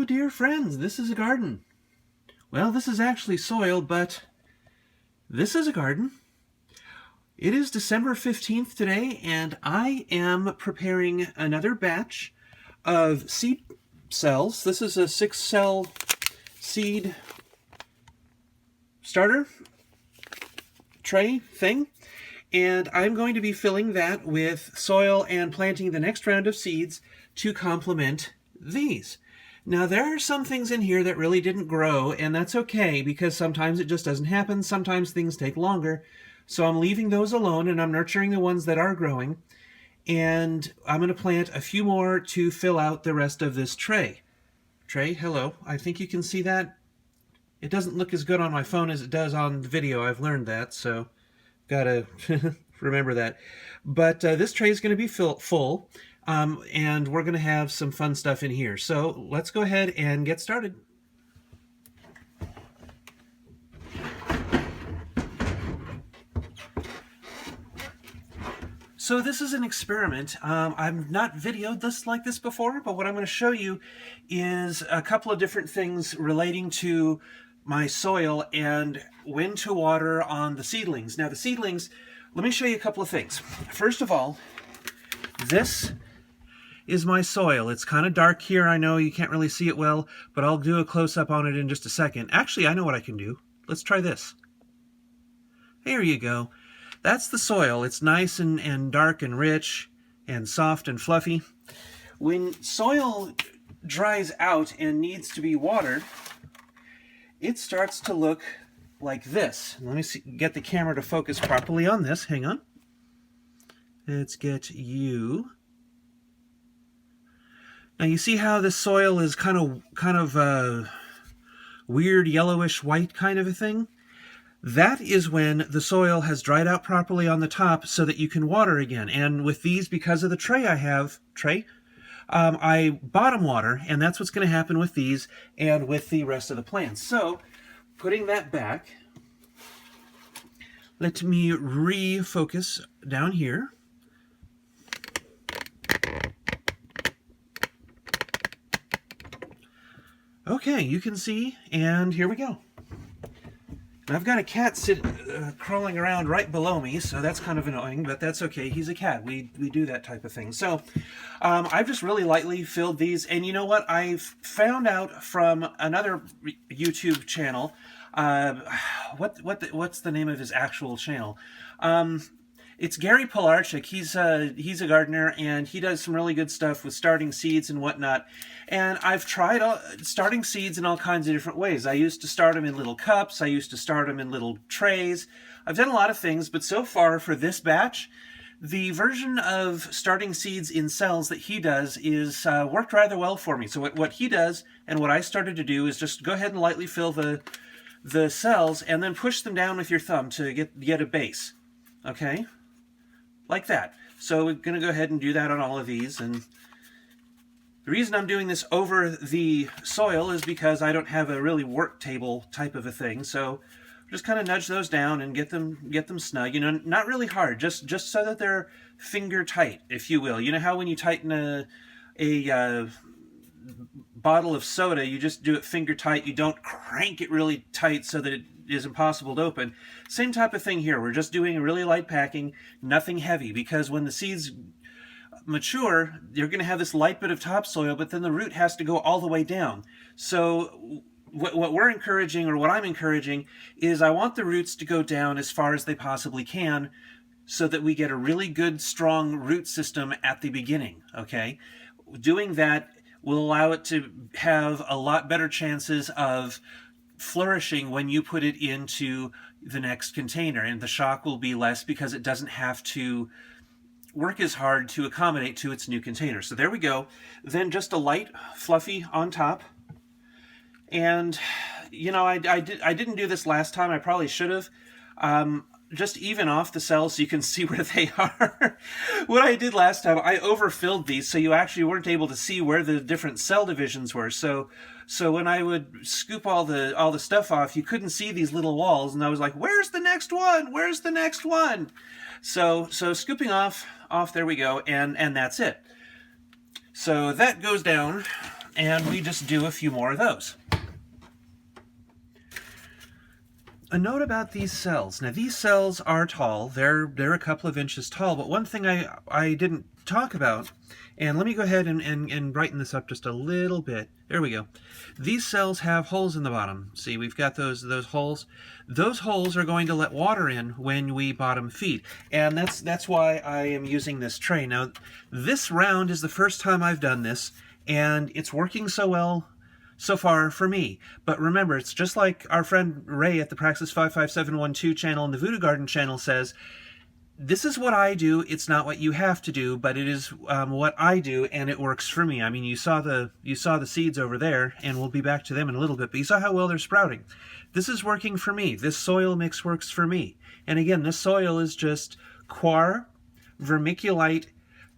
Hello, dear friends. This is a garden. Well, this is actually soil, but this is a garden. It is December 15th today, and I am preparing another batch of seed cells. This is a 6-cell seed starter tray thing, and I'm going to be filling that with soil and planting the next round of seeds to complement these. Now, there are some things in here that really didn't grow, and that's okay because sometimes it just doesn't happen. Sometimes things take longer. So I'm leaving those alone, and I'm nurturing the ones that are growing. And I'm going to plant a few more to fill out the rest of this tray. Tray, hello. I think you can see that. It doesn't look as good on my phone as it does on the video. I've learned that, so gotta remember that. But this tray is going to be full. And we're going to have some fun stuff in here. So let's go ahead and get started. So this is an experiment. I've not videoed this like this before, but what I'm going to show you is a couple of different things relating to my soil and when to water on the seedlings. Now the seedlings, let me show you a couple of things. First of all, this is my soil. It's kind of dark here. I know you can't really see it well, but I'll do a close-up on it in just a second. Actually, I know what I can do. Let's try this. There you go. That's the soil. It's nice and dark and rich and soft and fluffy. When soil dries out and needs to be watered, it starts to look like this. Let me get the camera to focus properly on this. Hang on. Let's get you. Now you see how this soil is kind of weird yellowish white kind of a thing? That is when the soil has dried out properly on the top so that you can water again. And with these, because of the tray I have, I bottom water, and that's what's going to happen with these and with the rest of the plants. So, putting that back, let me refocus down here. Okay, you can see, and here we go. And I've got a cat crawling around right below me, so that's kind of annoying, but that's okay. He's a cat. We do that type of thing. So I've just really lightly filled these, and you know what? I've found out from another YouTube channel. What's the name of his actual channel? It's Gary Polarchik. He's a gardener, and he does some really good stuff with starting seeds and whatnot. And I've tried starting seeds in all kinds of different ways. I used to start them in little cups. I used to start them in little trays. I've done a lot of things, but so far for this batch, the version of starting seeds in cells that he does is worked rather well for me. So what he does and what I started to do is just go ahead and lightly fill the cells and then push them down with your thumb to get a base. Okay? Like that. So we're going to go ahead and do that on all of these. And the reason I'm doing this over the soil is because I don't have a really work table type of a thing. So just kind of nudge those down and get them snug. You know, not really hard, just so that they're finger tight, if you will. You know how when you tighten a bottle of soda, you just do it finger tight. You don't crank it really tight so that it is impossible to open. Same type of thing here. We're just doing a really light packing, nothing heavy, because when the seeds mature, you're going to have this light bit of topsoil, but then the root has to go all the way down. So what we're encouraging, or what I'm encouraging, is I want the roots to go down as far as they possibly can so that we get a really good, strong root system at the beginning, okay? Doing that will allow it to have a lot better chances of flourishing when you put it into the next container, and the shock will be less because it doesn't have to work as hard to accommodate to its new container. So there we go. Then just a light fluffy on top. And you know, I didn't do this last time. I probably should have. Just even off the cells so you can see where they are. What I did last time, I overfilled these so you actually weren't able to see where the different cell divisions were. So when I would scoop all the stuff off, you couldn't see these little walls, and I was like, "Where's the next one? Where's the next one?" So scooping off, there we go, and that's it. So that goes down and we just do a few more of those. A note about these cells. Now these cells are tall. They're a couple of inches tall, but one thing I didn't talk about, and let me go ahead and brighten this up just a little bit. There we go. These cells have holes in the bottom. See, we've got those holes. Those holes are going to let water in when we bottom feed, and that's why I am using this tray. Now, this round is the first time I've done this, and it's working so well so far for me. But remember, it's just like our friend Ray at the Praxis 55712 channel and the Voodoo Garden channel says, this is what I do. It's not what you have to do, but it is what I do, and it works for me. I mean, you saw the seeds over there, and we'll be back to them in a little bit, but you saw how well they're sprouting. This is working for me. This soil mix works for me. And again, this soil is just coir, vermiculite,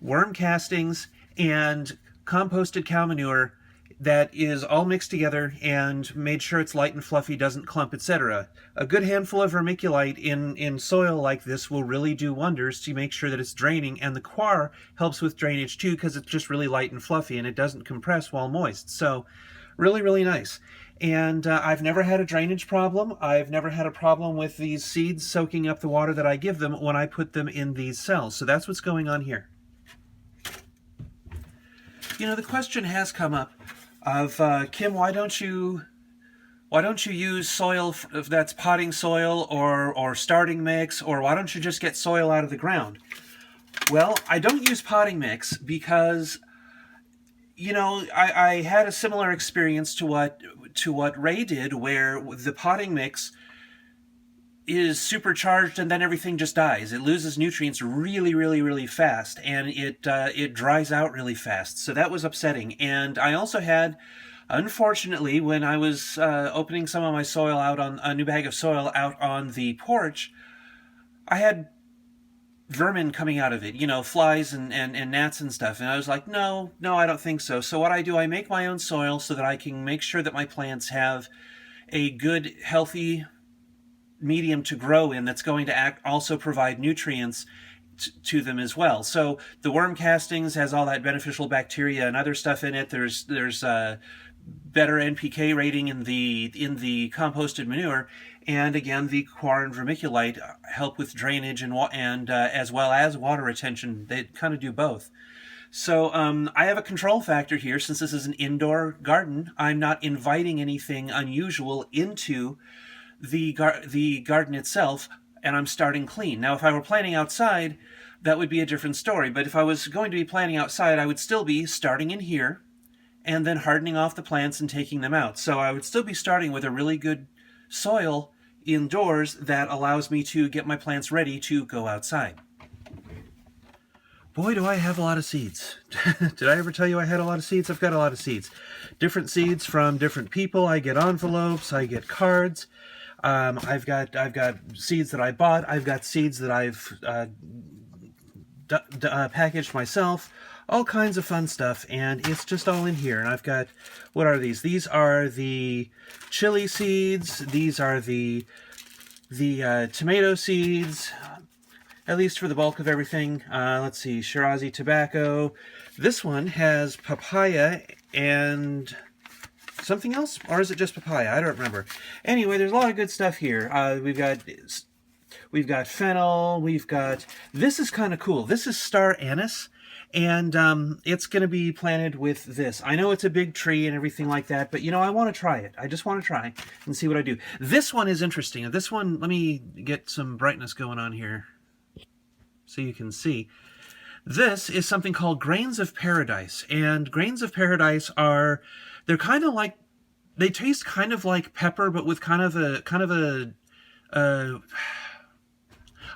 worm castings, and composted cow manure that is all mixed together and made sure it's light and fluffy, doesn't clump, etc. A good handful of vermiculite in soil like this will really do wonders to make sure that it's draining, and the coir helps with drainage too because it's just really light and fluffy and it doesn't compress while moist. So really, really nice. And I've never had a drainage problem. I've never had a problem with these seeds soaking up the water that I give them when I put them in these cells. So that's what's going on here. You know, the question has come up of Kim, why don't you use soil that's potting soil or starting mix, or why don't you just get soil out of the ground? Well, I don't use potting mix because, you know, I had a similar experience to what Ray did, where the potting mix is supercharged and then everything just dies. It loses nutrients really, really, really fast, and it dries out really fast. So that was upsetting. And I also had, unfortunately, when I was opening some of my soil out on a new bag of soil out on the porch, I had vermin coming out of it, you know, flies and gnats and stuff. And I was like, no, I don't think so. So what I do, I make my own soil so that I can make sure that my plants have a good, healthy medium to grow in that's going to also provide nutrients to them as well. So the worm castings has all that beneficial bacteria and other stuff in it. There's better NPK rating in the composted manure, and again the coir and vermiculite help with drainage and as well as water retention. They kind of do both. So I have a control factor here. Since this is an indoor garden, I'm not inviting anything unusual into the garden itself, and I'm starting clean. Now, if I were planting outside, that would be a different story. But if I was going to be planting outside, I would still be starting in here and then hardening off the plants and taking them out. So I would still be starting with a really good soil indoors that allows me to get my plants ready to go outside. Boy, do I have a lot of seeds. Did I ever tell you I had a lot of seeds? I've got a lot of seeds. Different seeds from different people. I get envelopes, I get cards. I've got seeds that I bought. I've got seeds that I've packaged myself. All kinds of fun stuff, and it's just all in here. And I've got, what are these? These are the chili seeds. These are the tomato seeds, at least for the bulk of everything. Let's see, Shirazi tobacco. This one has papaya and something else, or is it just papaya? I don't remember. Anyway, there's a lot of good stuff here. We've got fennel. We've got, this is kind of cool. This is star anise, and it's going to be planted with this. I know it's a big tree and everything like that, but you know, I want to try it. I just want to try and see what I do. This one is interesting. This one, let me get some brightness going on here so you can see. This is something called grains of paradise, and grains of paradise are, they're kind of like, they taste kind of like pepper, but with kind of a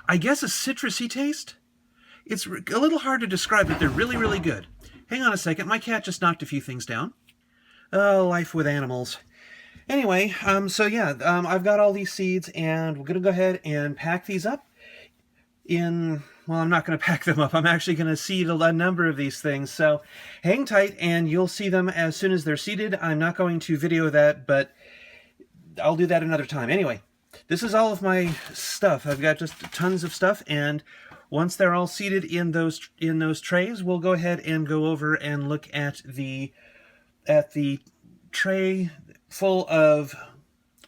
I guess a citrusy taste. It's a little hard to describe, but they're really, really good. Hang on a second, my cat just knocked a few things down. Oh, life with animals. Anyway, so yeah, I've got all these seeds, and we're going to go ahead and pack these up in, well, I'm not going to pack them up. I'm actually going to seed a number of these things. So hang tight, and you'll see them as soon as they're seeded. I'm not going to video that, but I'll do that another time. Anyway, this is all of my stuff. I've got just tons of stuff, and once they're all seated in those trays, we'll go ahead and go over and look at the at the tray full of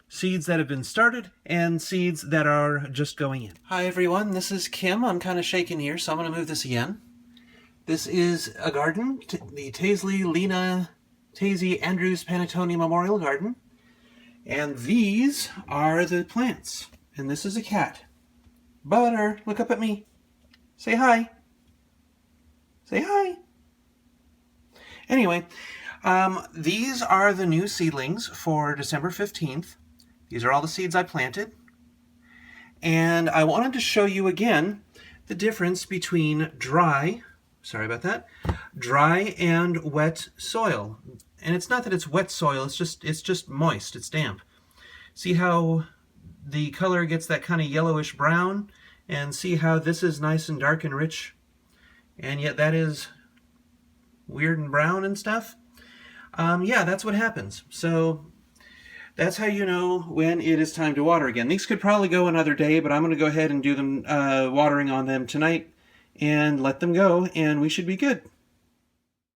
seeds that have been started and seeds that are just going in. Hi everyone, this is Kim. I'm kind of shaking here, so I'm going to move this again. This is a garden, the Taisley Lena Tazy Andrews Panettone Memorial Garden. And these are the plants. And this is a cat. Butter, look up at me. Say hi. Say hi. Anyway, these are the new seedlings for December 15th. These are all the seeds I planted. And I wanted to show you again the difference between dry and wet soil. And it's not that it's wet soil, it's just moist, it's damp. See how the color gets that kind of yellowish brown? And see how this is nice and dark and rich, and yet that is weird and brown and stuff? Yeah, that's what happens. So that's how you know when it is time to water again. These could probably go another day, but I'm going to go ahead and do them watering on them tonight and let them go, and we should be good.